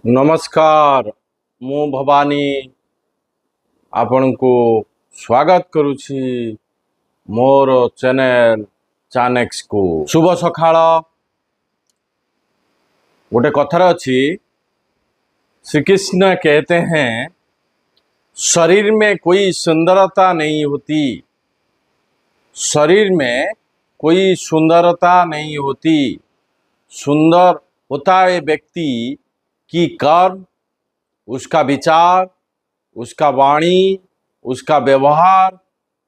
नमस्कार मु भवानी आपण को स्वागत करुछि मोर चैनल चानेक्स को। शुभ सकाळ। गोटे कथार अछि, श्री कृष्ण कहते हैं शरीर में कोई सुंदरता नहीं होती, शरीर में कोई सुंदरता नहीं होती, सुंदर होता है व्यक्ति की कर्म, उसका विचार, उसका वाणी, उसका व्यवहार,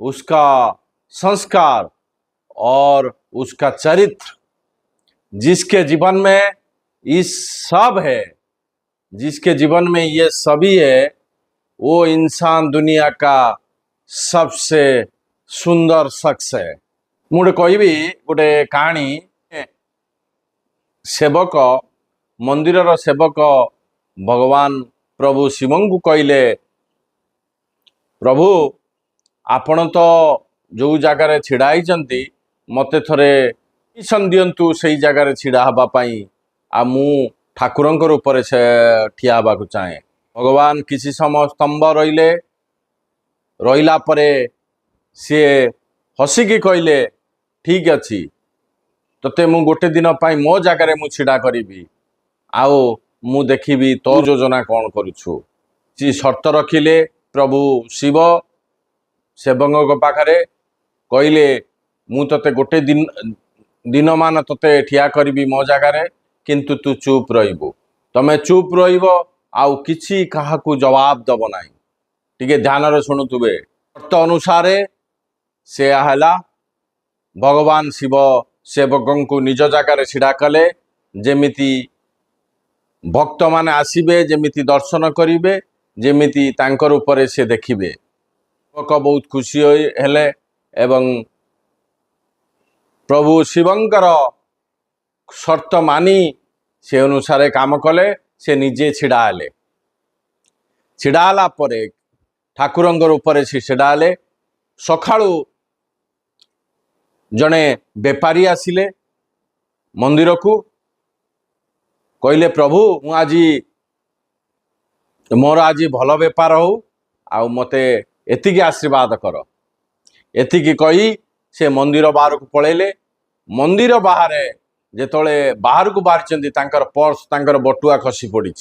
उसका संस्कार और उसका चरित्र। जिसके जीवन में ये सब है, जिसके जीवन में ये सभी है, वो इंसान दुनिया का सबसे सुंदर शख्स है। मुझे कहबी गोटे कहानी। सेवक मंदिर सेवक भगवान प्रभु शिव को कहले, प्रभु आपण तो जो जगार छिड़ाई मते थरे मिशन दिंतु से जगार छिड़ा हाँपाई आ मु ठाकुर रूप से ठिया हवा चाहे। भगवान किसी समय स्तंभ रहिले, रहिला परे सी हसिकी कहले, ठीक अच्छी तोते मु गोटे दिन पाई मो जगार मु छिड़ा करी आओ मु देखी तो योजना कौन करुछु। शर्त रखिले प्रभु शिव सेवक पाखरे कहले, मु तोते गोटे दिन मान तोते ठिया करी मो जगार, किंतु तू चुप रहिबु। तमे चुप रहिब आउ किछि काहाकू जवाब दब नाही। टिके ध्यान रे शुणुथुबे। शर्त अनुसार से हला भगवान शिव सेवक को निज जगार छिड़ा कले, जेमिति भक्त माने आसीबे, जेमिति दर्शन करिवे, जेमिति तांकर ऊपर से देखिबे। सेवक बहुत खुशी हेले एवं प्रभु शिवंकर शर्त मानी से अनुसार काम कले। से निजे छिड़ा हेले, छिड़ा हला परे ठाकुरंकर ऊपर से छिड़ा हेले। सखाळु जने बेपारी आसिले मंदिर को, कहले प्रभु मु आज मोर आज भल बेपार हो आ मते एतिकी आशीर्वाद कर। एतिकी कही से मंदिर बाहर को पळेले। मंदिर बाहर जेतोले बाहर को बाहर तांकर पर्स तांकर बटुआ खसी पड़ी,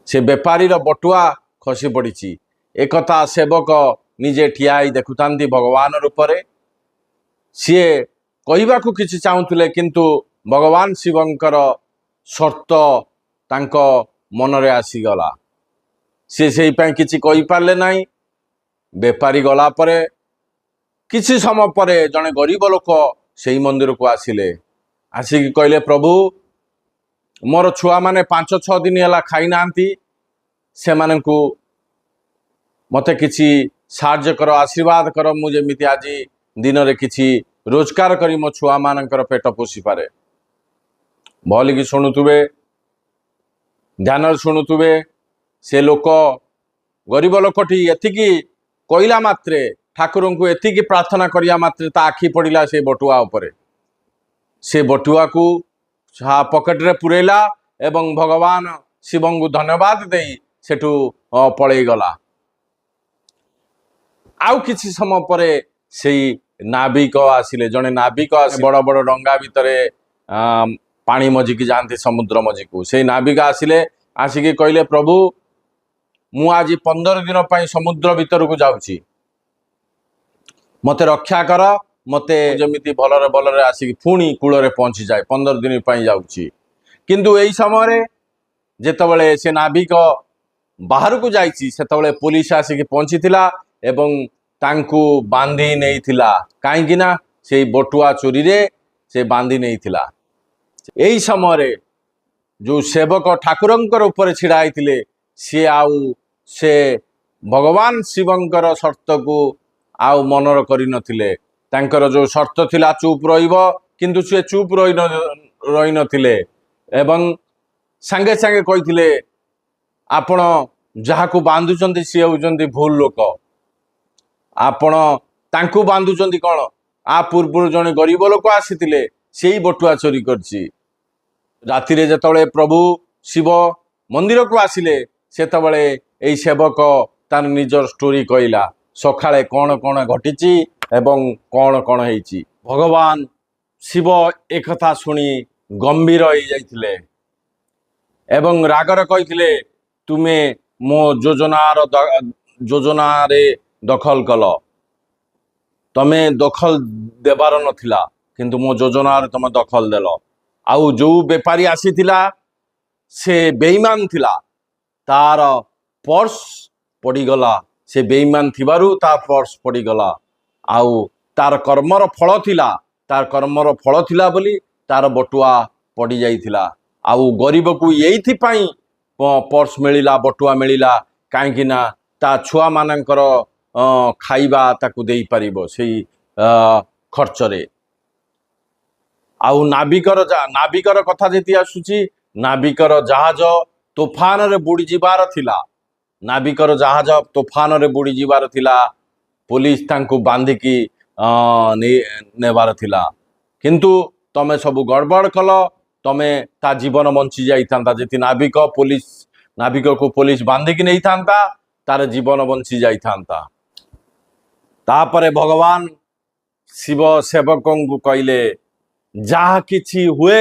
से बेपारी बटुआ खसी पड़ी। एकथा सेवक निजे ठिया देखुतांती भगवान रूपरे। सी कहवा को किसी चाहूले, किंतु भगवान शिवंकर शर्त तांको मनरे आसीगला। सी से किसी कहि पारले नाही। बेपारी गला परे किसी समय परे जने गरीब लोक से मंदिर को आसिले। आसिक कहले, प्रभु मोर छुआ माने 5-6 दिन है खाई नांती, से माने को मते किसी साहाय्य कर, आशीर्वाद कर, मुझे मिति आज दिन रे किसी रोजगार करी मो छुआ मानकर पेट पोषी पारे। भलिकी शुणुवे, ध्यान शुणुवे। से लोक गरीब लोकटी एतिकी कहला मात्रे, ठाकुर को एतिकी प्रार्थना करिया मात्रे ता आखि पड़िला से बटुआ उपरे। से बटुआ को पकेट रे पुरेला एवं भगवान शिव को धन्यवाद देई सेठू पलई गला। आउ किछि समय परे सेई नाविक आसिले। जने नाविक बड़ बड़ डंगा भितरे पानी मजिकी जाती समुद्र मझी को। से नाविक आसिले, आसिकी कहले, प्रभु मु आज 15 दिन पाई समुद्र भीतर को जाउची, मते रक्षा कर, मते जमिति भलरे भलरे आसिकी पुणी कूल रे पहुंची जाए। 15 दिन पाई जाउची। किंतु एई समय जेतबेले से नाविक बाहर को जाइची, सेतबेले पुलिस आसिकी पहुंची थिला एवं तांकू बांधी नहीं थिला। काईकि ना से बटुआ चोरी रे से बांधी नहीं थिला। एई समय जो सेवक ठाकुरंकर ऊपर छिड़ा आइथिले, सी आउ से भगवान शिवंकर शर्त को आउ मनर करि नथिले। तांकर जो शर्त थिला चुप रहिबो, किंतु से चुप रही नथिले एवं सांगे सांगे कहिथिले, आपण जहाकू बांधुचंती सी होउचंती भूल लोक, आपण तांकू बांधुचंती कोन? आ पूर्व जने गरीब लोक आसीथिले, सेई बटुआ चोरी करछि। राति रे जतळे प्रभु ଶିବ ମନ୍ଦିରକୁ ଆସିଲେ ସେତେବେଳେ ଏଇ ସେବକ ତାର ନିଜର ଷ୍ଟୋରି କହିଲା, ସକାଳେ କ'ଣ କ'ଣ ଘଟିଛି ଏବଂ କ'ଣ କ'ଣ ହେଇଛି। ଭଗବାନ ଶିବ ଏକଥା ଶୁଣି ଗମ୍ଭୀର ହେଇଯାଇଥିଲେ ଏବଂ ରାଗରେ କହିଥିଲେ, ତୁମେ ମୋ ଯୋଜନାରେ ଦଖଲ କଲ। ତମେ ଦଖଲ ଦେବାର ନଥିଲା, କିନ୍ତୁ ମୋ ଯୋଜନାରେ ତମେ ଦଖଲ ଦେଲ। ଆଉ ଯୋଉ ବେପାରୀ ଆସିଥିଲା ସେ ବେଇମାନ ଥିଲା, ତାର ପର୍ସ ପଡ଼ିଗଲା। ସେ ବେଇମାନ ଥିବାରୁ ତା ପର୍ସ ପଡ଼ିଗଲା। ଆଉ ତାର କର୍ମର ଫଳ ଥିଲା ବୋଲି ତାର ବଟୁଆ ପଡ଼ି ଯାଇଥିଲା। ଆଉ ଗରିବକୁ ଏଇଥିପାଇଁ ପର୍ସ ମିଳିଲା, ବଟୁଆ ମିଳିଲା, କାହିଁକି ନା ତା ଛୁଆମାନଙ୍କର ଖାଇବା ତାକୁ ଦେଇପାରିବ ସେଇ ଖର୍ଚ୍ଚରେ। ଆଉ ନାବିକର କଥା ଯେତି ଆସୁଛି, ନାବିକର ଜାହାଜ ତୋଫାନରେ ବୁଡ଼ିଯିବାର ଥିଲା। ପୋଲିସ ତାଙ୍କୁ ବାନ୍ଧିକି ନେବାର ଥିଲା, କିନ୍ତୁ ତମେ ସବୁ ଗଡ଼ବଡ଼ କଲ। ତମେ ତା ଜୀବନ ବଞ୍ଚି ଯାଇଥାନ୍ତା। ଯଦି ନାବିକକୁ ପୋଲିସ ବାନ୍ଧିକି ନେଇଥାନ୍ତା, ତାର ଜୀବନ ବଞ୍ଚି ଯାଇଥାନ୍ତା। ତାପରେ ଭଗବାନ ଶିବ ସେବକଙ୍କୁ କହିଲେ, ଯାହା କିଛି ହୁଏ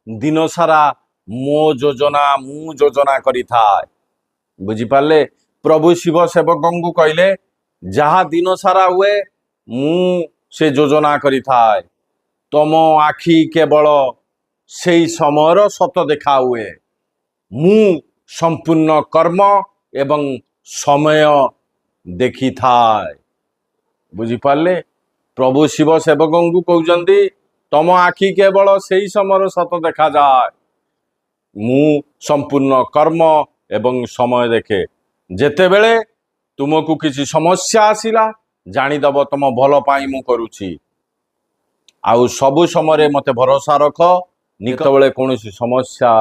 ଦିନ ସାରା ମୁଁ ଯୋଜନା କରିଥାଏ। ବୁଝିପାରିଲେ? ପ୍ରଭୁ ଶିବ ସେବକଙ୍କୁ କହିଲେ, ଯାହା ଦିନ ସାରା ହୁଏ ମୁଁ ସେ ଯୋଜନା କରିଥାଏ। ତମ ଆଖି କେବଳ ସେଇ ସମୟର ସତ ଦେଖା ହୁଏ। ମୁଁ ସମ୍ପୂର୍ଣ୍ଣ କର୍ମ ଏବଂ ସମୟ ଦେଖିଥାଏ। ବୁଝିପାରିଲେ? ପ୍ରଭୁ ଶିବ ସେବକଙ୍କୁ କହୁଛନ୍ତି, ତମ ଆଖି କେବଳ ସେଇ ସମୟର ସତ ଦେଖାଯାଏ। ମୁଁ ସମ୍ପୂର୍ଣ୍ଣ କର୍ମ ଏବଂ ସମୟ ଦେଖେ। ଯେତେବେଳେ ତୁମକୁ କିଛି ସମସ୍ୟା ଆସିଲା, ଜାଣିଦବ ତମ ଭଲ ପାଇଁ ମୁଁ କରୁଛି। ଆଉ ସବୁ ସମୟରେ ମତେ ଭରସା ରଖ। ଯେତେବେଳେ କୌଣସି ସମସ୍ୟା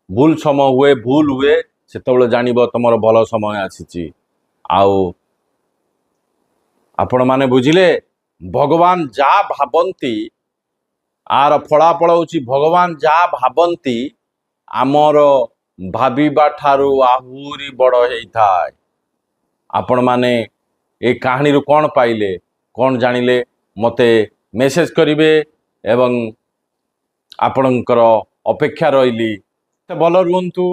ଭୁଲ ହୁଏ, ସେତେବେଳେ ଜାଣିବ ତମର ଭଲ ସମୟ ଆସିଛି। ଆଉ ଆପଣମାନେ ବୁଝିଲେ? ଭଗବାନ ଯାହା ଭାବନ୍ତି, ଆର ଫଳାଫଳ ହେଉଛି ଭଗବାନ ଯାହା ଭାବନ୍ତି ଆମର ଭାବିବା ଠାରୁ ଆହୁରି ବଡ଼ ହେଇଥାଏ। ଆପଣମାନେ ଏ କାହାଣୀରୁ କ'ଣ ପାଇଲେ, କ'ଣ ଜାଣିଲେ, ମୋତେ ମେସେଜ କରିବେ ଏବଂ ଆପଣଙ୍କର ଅପେକ୍ଷା ରହିଲି। ଭଲ ରୁହନ୍ତୁ।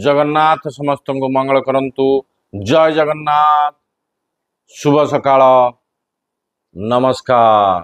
ଜଗନ୍ନାଥ ସମସ୍ତଙ୍କୁ ମଙ୍ଗଳ କରନ୍ତୁ। ଜୟ ଜଗନ୍ନାଥ। ଶୁଭ ସକାଳ। ନମସ୍କାର।